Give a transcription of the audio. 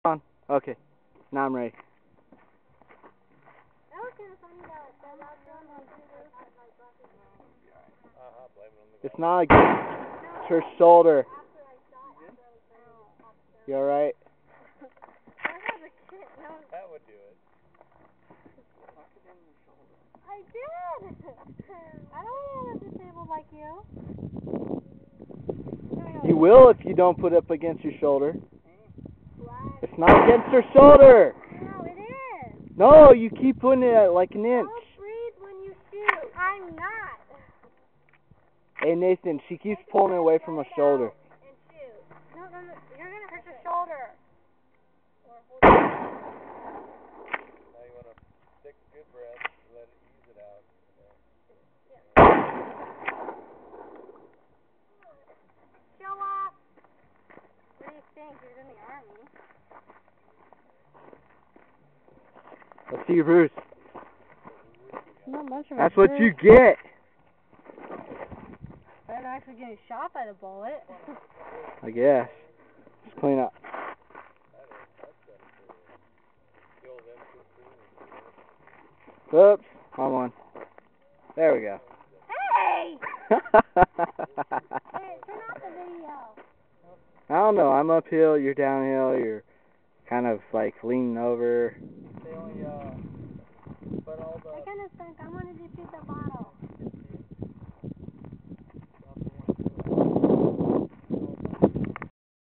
On. Okay. Now I'm ready. That was kind of funny that last one was It's not against. It's her shoulder. You alright? That would do it. I did! I don't want to disabled like you. You will if you don't put it up against your shoulder. It's not against her shoulder. No, it is. No, you keep putting it at like an inch. Don't breathe when you shoot. I'm not. Hey Nathan, she keeps pulling it away from her shoulder. And shoot. No, you're going to hurt your shoulder. Now you want to take a good breath, let it ease it out. Show off. What do you think? You're in the army. Let's see Bruce. Not much of That's what you get. I'm actually getting shot by the bullet. I guess. Just clean up. Oops. Wrong one. There we go. Hey! Hey, turn off the video. I don't know. I'm uphill. You're downhill. You're kind of like leaning over. They only put all the... I kind of think I wanted to shoot the ball.